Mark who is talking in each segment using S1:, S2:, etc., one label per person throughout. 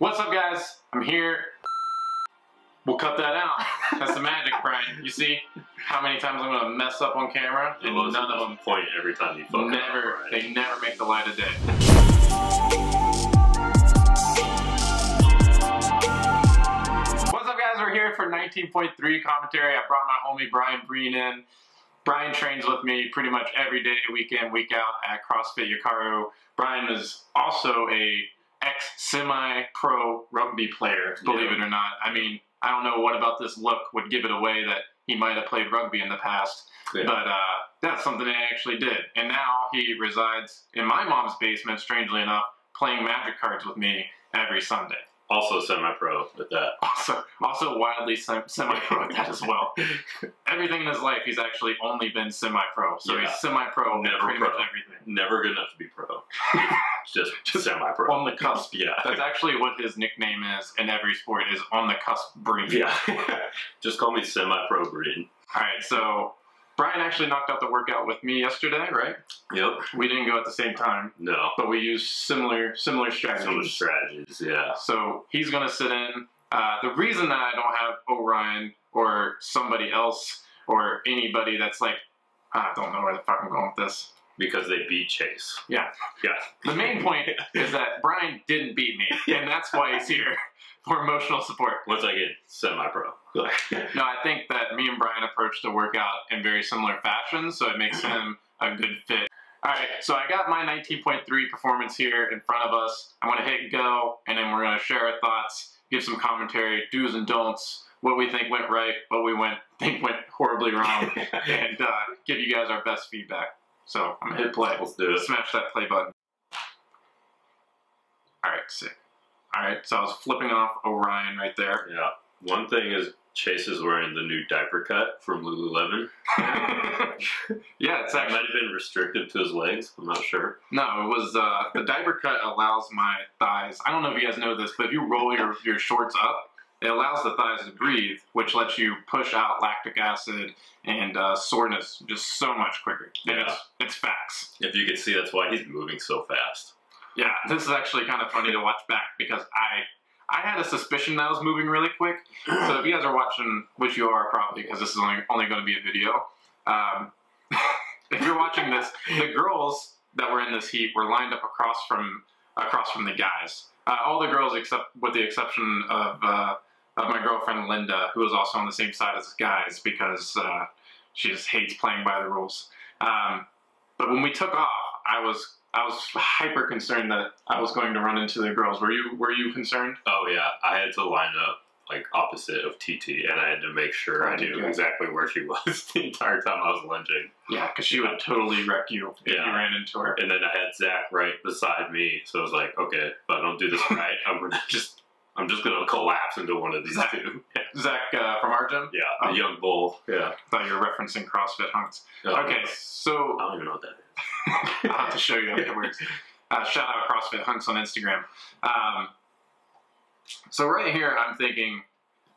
S1: What's up, guys? I'm here. We'll cut that out. That's the magic, Brian. You see how many times I'm going to mess up on camera? And none of them
S2: point every time you fuck
S1: never,
S2: up, right?
S1: They never make the light of day. What's up, guys? We're here for 19.3 commentary. I brought my homie Brian Breen in. Brian trains with me pretty much every day, week in, week out at CrossFit Yakaru. Brian is also a ex-semi-pro rugby player, believe it or not. I mean, I don't know what about this look would give it away that he might have played rugby in the past, but that's something that he actually did. And now he resides in my mom's basement, strangely enough, playing Magic cards with me every Sunday.
S2: Also semi-pro with that.
S1: Also wildly semi-pro at that as well. Everything in his life, he's actually only been semi-pro. So he's semi-pro,
S2: never
S1: pretty
S2: pro.
S1: much everything.
S2: Never good enough to be pro. just semi-pro.
S1: On the cusp.
S2: Yeah.
S1: That's actually what his nickname is in every sport, is on the cusp Breen.
S2: Yeah. Just call me semi-pro Breen.
S1: Alright, so Brian actually knocked out the workout with me yesterday, right?
S2: Yep.
S1: We didn't go at the same time.
S2: No.
S1: But we used similar strategies.
S2: Similar strategies, yeah.
S1: So he's going to sit in. The reason that I don't have Orion or somebody else or anybody that's like, I don't know where the fuck I'm going with this.
S2: Because they beat Chase.
S1: Yeah.
S2: Yeah.
S1: The main point is that Brian didn't beat me, and that's why he's here for emotional support.
S2: Once I get semi-pro.
S1: No, I think that me and Brian approached the workout in very similar fashion, so it makes him a good fit. Alright, so I got my 19.3 performance here in front of us. I'm going to hit go, and then we're going to share our thoughts, give some commentary, do's and don'ts, what we think went right, what we think went horribly wrong, and give you guys our best feedback. So I'm going to hit play.
S2: Let's do it.
S1: Smash that play button. Alright, sick. Alright, so I was flipping off Orion right there.
S2: Yeah. One thing is Chase is wearing the new diaper cut from Lululemon.
S1: Yeah, it's
S2: that
S1: actually
S2: might have been restrictive to his legs. I'm not sure.
S1: No, it was the diaper cut allows my thighs. I don't know if you guys know this, but if you roll your shorts up, it allows the thighs to breathe, which lets you push out lactic acid and soreness just so much quicker.
S2: Yeah.
S1: It's facts.
S2: If you could see, that's why he's moving so fast.
S1: Yeah, this is actually kind of funny to watch back because I had a suspicion that I was moving really quick. So if you guys are watching, which you are probably because this is only going to be a video, if you're watching this, the girls that were in this heat were lined up across from the guys. All the girls with the exception of my girlfriend Linda, who was also on the same side as the guys because she just hates playing by the rules. But when we took off, I was hyper concerned that I was going to run into the girls. Were you concerned?
S2: Oh yeah, I had to line up like opposite of TT, and I had to make sure I knew exactly where she was the entire time I was lunging.
S1: Yeah, because she would totally wreck you if you ran into her.
S2: And then I had Zach right beside me, so I was like, okay, if I don't do this right, I'm just gonna collapse into one of these two.
S1: Zach from our gym?
S2: Yeah, the young bull. Yeah.
S1: I thought you were referencing CrossFit hunks.
S2: Oh,
S1: okay, so
S2: I don't even know what that is.
S1: I'll have to show you afterwards. Shout out CrossFit hunks on Instagram. So right here, I'm thinking,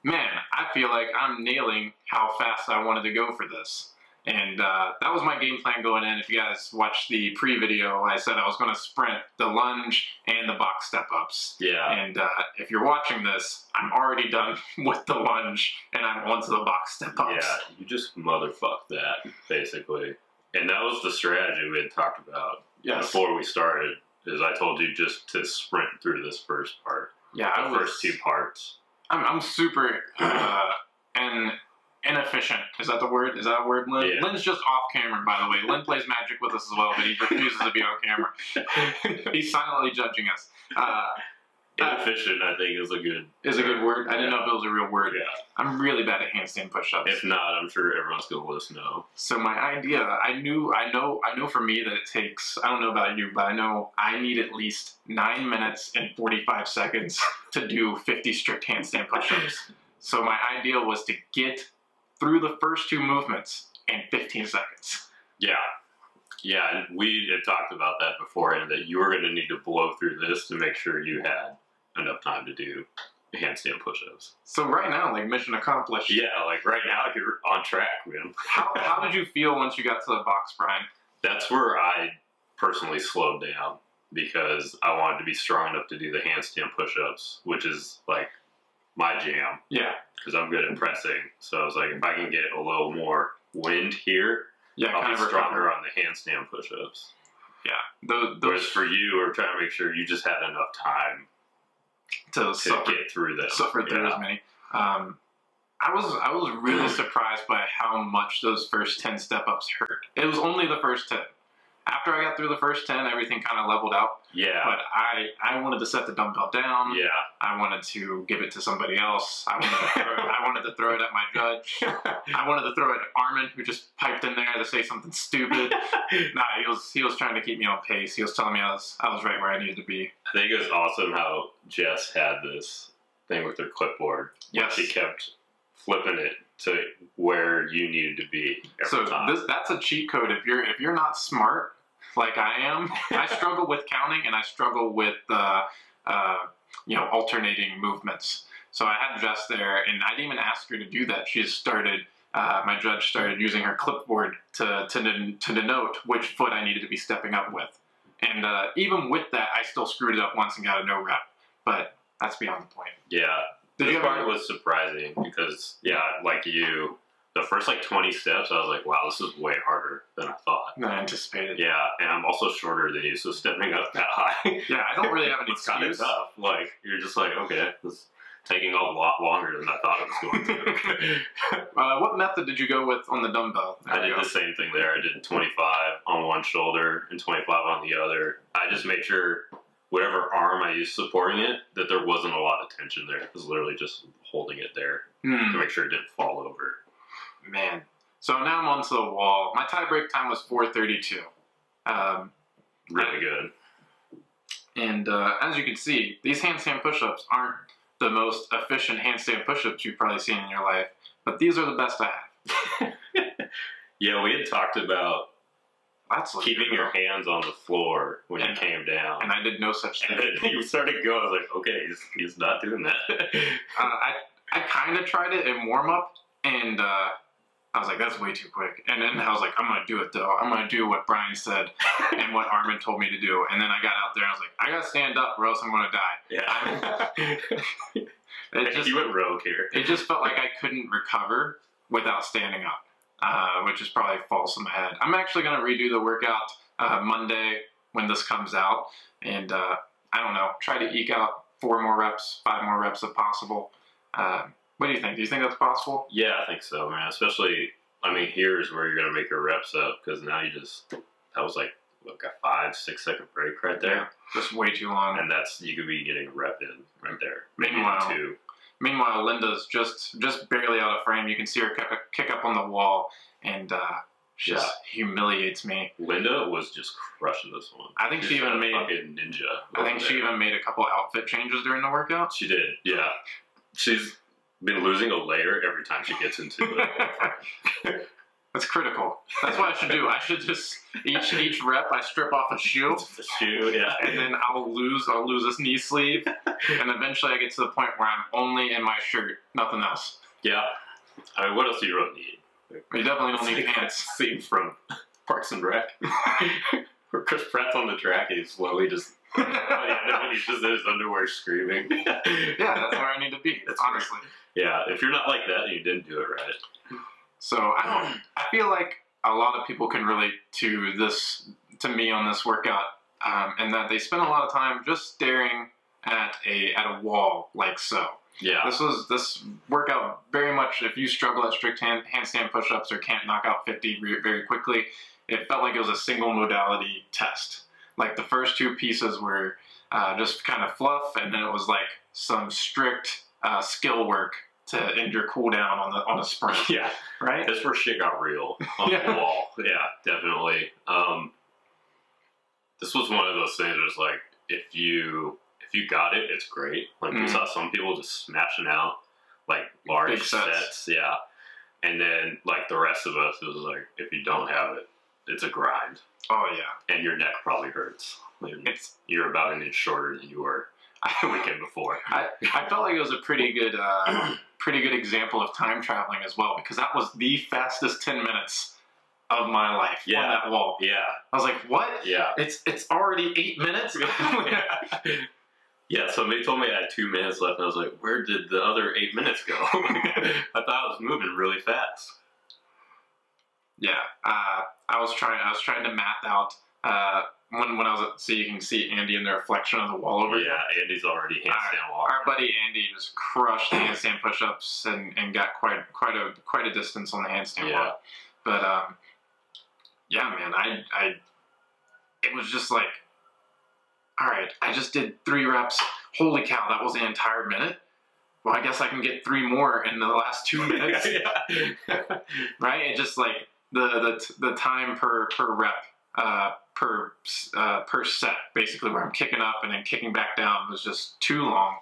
S1: man, I feel like I'm nailing how fast I wanted to go for this. And that was my game plan going in. If you guys watched the pre-video, I said I was going to sprint the lunge and the box step-ups.
S2: Yeah.
S1: And if you're watching this, I'm already done with the lunge, and I'm onto the box step-ups.
S2: Yeah, you just motherfucked that, basically. And that was the strategy we had talked about before we started, is I told you just to sprint through this first part.
S1: Yeah,
S2: the first two parts.
S1: I'm super inefficient. Is that the word? Is that a word, Lynn?
S2: Yeah.
S1: Lynn's just off camera, by the way. Lynn plays Magic with us as well, but he refuses to be on camera. He's silently judging us.
S2: Inefficient, I think, is a good
S1: word. I didn't know if it was a real word.
S2: Yeah.
S1: I'm really bad at handstand push-ups.
S2: If not, I'm sure everyone's gonna let us know.
S1: So my idea, I know for me that it takes, I don't know about you, but I know I need at least 9 minutes and 45 seconds to do 50 strict handstand push-ups. So my idea was to get through the first two movements in 15 seconds.
S2: Yeah. Yeah, and we had talked about that beforehand, that you were going to need to blow through this to make sure you had enough time to do handstand push-ups.
S1: So right now, like, mission accomplished.
S2: Yeah, like right now you're on track, man.
S1: How did you feel once you got to the box, Brian?
S2: That's where I personally slowed down. because I wanted to be strong enough to do the handstand push-ups, which is like my jam.
S1: Yeah.
S2: Because I'm good at pressing. So I was like, if I can get a little more wind here, I'll be stronger on the handstand push-ups.
S1: Yeah.
S2: Whereas for you, we're trying to make sure you just had enough time to get through them.
S1: Suffer through as many. I was really surprised by how much those first 10 step-ups hurt. It was only the first 10. After I got through the first 10, everything kind of leveled out.
S2: Yeah.
S1: But I wanted to set the dumbbell down.
S2: Yeah.
S1: I wanted to give it to somebody else. I wanted to throw it at my judge. I wanted to throw it at Armin, who just piped in there to say something stupid. Nah, he was trying to keep me on pace. He was telling me I was right where I needed to be.
S2: I think it was awesome how Jess had this thing with her clipboard.
S1: Yes.
S2: She kept flipping it to where you needed to be every time.
S1: That's a cheat code. If you're not smart like I am, I struggle with counting and I struggle with alternating movements. So I had Jess there, and I didn't even ask her to do that. She just started. My judge started using her clipboard to denote which foot I needed to be stepping up with, and even with that, I still screwed it up once and got a no rep. But that's beyond the point.
S2: Yeah. This part was surprising because, like you, the first 20 steps, I was like, wow, this is way harder than I thought.
S1: Than I anticipated.
S2: Yeah, and I'm also shorter than you, so stepping up that high.
S1: Yeah, I don't really have any
S2: excuse. It's kind of tough. Like, you're just like, okay, this is taking a lot longer than I thought it was going to.
S1: What method did you go with on the dumbbell?
S2: I did the same thing there. I did 25 on one shoulder and 25 on the other. I just made sure whatever arm I used supporting it, that there wasn't a lot of tension there. It was literally just holding it there to make sure it didn't fall over.
S1: Man. So now I'm onto the wall. My tie break time was 4:32.
S2: Really good.
S1: And as you can see, these handstand push-ups aren't the most efficient handstand push-ups you've probably seen in your life, but these are the best I have.
S2: Yeah, we had talked about keeping your hands on the floor when you came down.
S1: And I did no such thing.
S2: And you started going, I was like, okay, he's not doing that.
S1: I kind of tried it in warm-up, and I was like, that's way too quick. And then I was like, I'm going to do it, though. I'm going to do what Brian said and what Armin told me to do. And then I got out there, and I was like, I got to stand up or else I'm going to die. Yeah.
S2: You went rogue here.
S1: It just felt like I couldn't recover without standing up. Which is probably false in my head. I'm actually going to redo the workout Monday when this comes out, and I don't know, try to eke out 4 more reps, 5 more reps if possible. What do you think? Do you think that's possible?
S2: Yeah, I think so, man. Especially, I mean, here's where you're going to make your reps up, because now that was like, look, a 5-6 second break right there.
S1: Yeah, just way too long.
S2: And you could be getting a rep in right there. Maybe two.
S1: Meanwhile, Linda's just barely out of frame. You can see her kick up on the wall, and just humiliates me.
S2: Linda was just crushing this one.
S1: I think she even made
S2: fucking ninja.
S1: I think she even made a couple outfit changes during the workout.
S2: She did, yeah. She's been losing a layer every time she gets into it.
S1: That's critical. That's what I should do. I should just each rep I strip off a shoe.
S2: The shoe, yeah.
S1: And then I'll lose this knee sleeve, and eventually I get to the point where I'm only in my shirt, nothing else.
S2: Yeah. I mean, what else do you really need?
S1: You definitely don't need pants.
S2: Scene from Parks and Rec, where Chris Pratt's on the track and he's slowly just. He's just in his underwear screaming.
S1: Yeah, that's where I need to be. Honestly.
S2: Yeah, if you're not like that, you didn't do it right.
S1: So I feel like a lot of people can relate to me on this workout, and that they spend a lot of time just staring at a wall like so.
S2: Yeah.
S1: This workout very much, if you struggle at strict handstand push-ups or can't knock out 50 very quickly, it felt like it was a single modality test. Like the first 2 pieces were just kind of fluff, and then it was like some strict skill work to end your cooldown on a sprint.
S2: Yeah.
S1: Right?
S2: That's where shit got real on the wall. Yeah, definitely. This was one of those things where it's like, if you got it, it's great. Like we saw some people just smashing out like large sets. Yeah. And then like the rest of us, it was like, if you don't have it, it's a grind.
S1: Oh yeah.
S2: And your neck probably hurts. Like, you're about an inch shorter than you were the weekend before.
S1: I felt like it was a pretty good example of time traveling as well, because that was the fastest 10 minutes of my life on that wall.
S2: Yeah.
S1: I was like, what?
S2: Yeah.
S1: It's already 8 minutes?
S2: Yeah, somebody told me I had 2 minutes left, and I was like, where did the other 8 minutes go? I thought I was moving really fast.
S1: Yeah. I was trying to math out when I was so you can see Andy in the reflection of the wall over here.
S2: Yeah, Andy's already handstand walking.
S1: Our buddy Andy just crushed the handstand push-ups and got quite a distance on the handstand walk. But yeah, man, it was just like, all right, I just did 3 reps. Holy cow, that was an entire minute. Well, I guess I can get 3 more in the last 2 minutes. Right? It just like the time per rep per set, basically, where I'm kicking up and then kicking back down was just too long.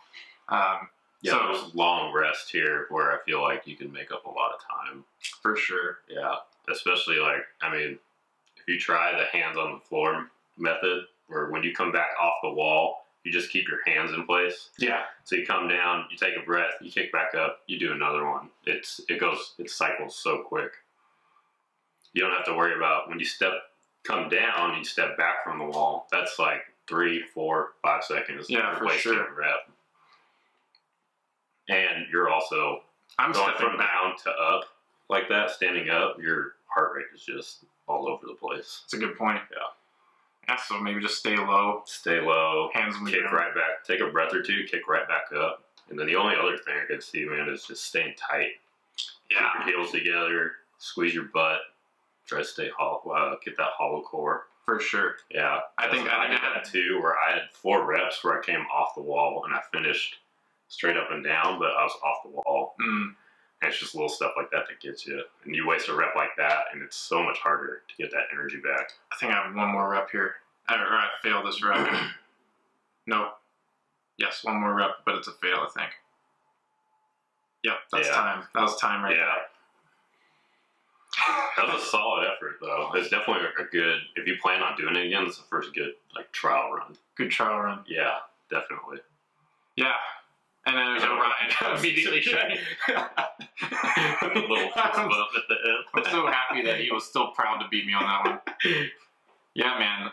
S2: So there's long rest here where I feel like you can make up a lot of time.
S1: For sure.
S2: Yeah, especially like, I mean, if you try the hands on the floor method, where when you come back off the wall, you just keep your hands in place. Yeah. So you come down, you take a breath, you kick back up, you do another one. It cycles so quick. You don't have to worry about when you come down and you step back from the wall. That's like 3, 4, 5 seconds.
S1: Yeah, for sure.
S2: Rep. And you're also going from down to up like that, standing up. Your heart rate is just all over the place.
S1: That's a good point. Yeah, so maybe just stay low.
S2: Stay low.
S1: Hands on the
S2: kick
S1: ground.
S2: Right back. Take a breath or two. Kick right back up. And then the only other thing I could see, man, is just staying tight.
S1: Yeah.
S2: Keep your heels together. Squeeze your butt. Try to stay hollow. Get that hollow core.
S1: For sure.
S2: Yeah. I think I had 2 where I had 4 reps where I came off the wall and I finished straight up and down, but I was off the wall. And it's just little stuff like that that gets you. And you waste a rep like that, and it's so much harder to get that energy back.
S1: I think I have 1 more rep here. Or I failed this rep. Nope. Yes, 1 more rep, but it's a fail, I think. Yep, that's time. That was time right there.
S2: That was a solid effort, though. It's definitely a good, if you plan on doing it again, it's the first good trial run.
S1: Good trial run.
S2: Yeah, definitely.
S1: Yeah. And then there's Ryan immediately
S2: a little fist bump at the end.
S1: I'm so happy that he was still proud to beat me on that one. Yeah, man.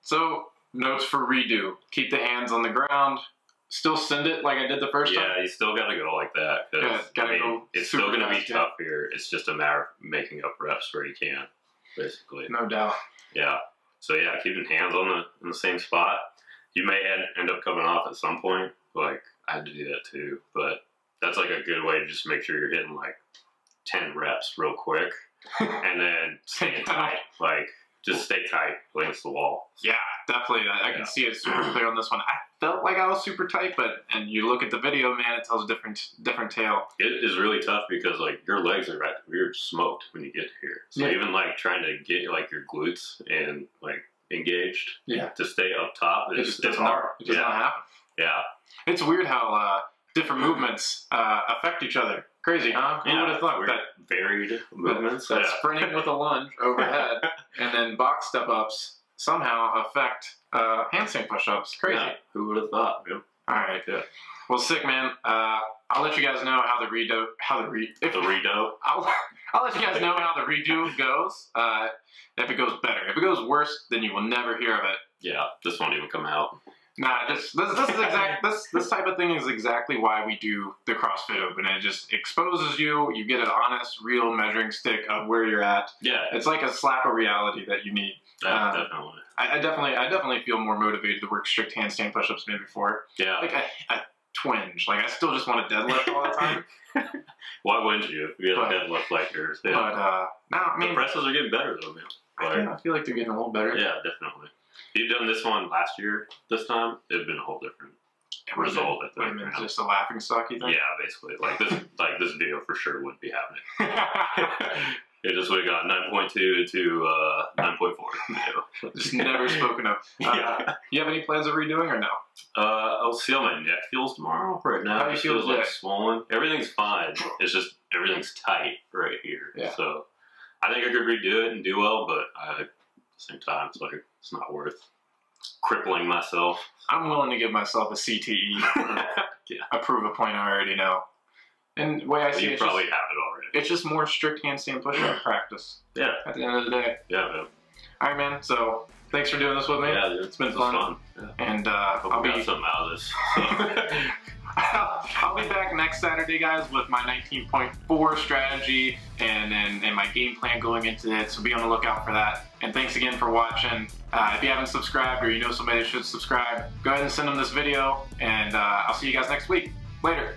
S1: So, notes for redo. Keep the hands on the ground. Still send it like I did the first time?
S2: Yeah, you still got to go like that. It's still going to be tough here. It's just a matter of making up reps where you can, basically.
S1: No doubt.
S2: Yeah. So, yeah, keeping hands on in the same spot. You may end up coming off at some point. Like, I had to do that too. But that's like a good way to just make sure you're hitting like 10 reps real quick. And then stay tight. Like, just stay tight against the wall.
S1: Yeah, definitely. I can see it super clear on this one. I felt like I was super tight, and you look at the video, man, it tells a different tale.
S2: It is really tough because like your legs are you're smoked when you get here. So even like trying to get like your glutes and like engaged to stay up top, it's hard.
S1: It does not happen.
S2: Yeah.
S1: It's weird how different movements affect each other. Crazy, huh? Who would have thought that
S2: varied movements?
S1: That sprinting with a lunge overhead and then box step-ups somehow affect handstand push-ups. Crazy.
S2: Yeah, who would have thought? Yeah.
S1: All right. Yeah. Well, sick, man. I'll let you guys know how the redo. I'll let you guys know how the redo goes. If it goes better. If it goes worse, then you will never hear of it.
S2: Yeah, this won't even come out.
S1: Nah, this type of thing is exactly why we do the CrossFit Open. It just exposes you. You get an honest, real measuring stick of where you're at. Yeah, it's like a slap of reality that you need.
S2: Definitely.
S1: I definitely feel more motivated to work strict handstand push-ups than before. Yeah, like a twinge. Like I still just want to deadlift all the time.
S2: Why wouldn't you? If you had a deadlift like yours. Yeah.
S1: But no, I mean
S2: the presses are getting better though, man.
S1: I feel like they're getting a little better.
S2: Yeah, definitely. If you'd done this one last year, this time, it'd been a whole different result. I think.
S1: Just a laughing stock, you think?
S2: Yeah, basically. Like this video for sure wouldn't be happening. It just would have got 9.2 to 9.4.
S1: Just never spoken of. You have any plans of redoing or no?
S2: I'll see how my neck feels tomorrow. Right now, it feels like swollen. Everything's fine. It's just everything's tight right here. Yeah. So I think I could redo it and do well, but at the same time, it's like it's not worth crippling myself. I'm
S1: willing to give myself a CTE. Approve a point I already know. And the way I see it,
S2: you probably have it already. already.
S1: It's just more strict handstand push-up practice.
S2: Yeah.
S1: At the end of the day.
S2: Yeah, man.
S1: All right, man. So thanks for doing this with me.
S2: Yeah, dude,
S1: it's been fun.
S2: Yeah.
S1: And
S2: I'll be something out of this.
S1: I'll be back next Saturday, guys, with my 19.4 strategy and my game plan going into it. So be on the lookout for that. And thanks again for watching. If you haven't subscribed or you know somebody that should subscribe, go ahead and send them this video. And I'll see you guys next week. Later.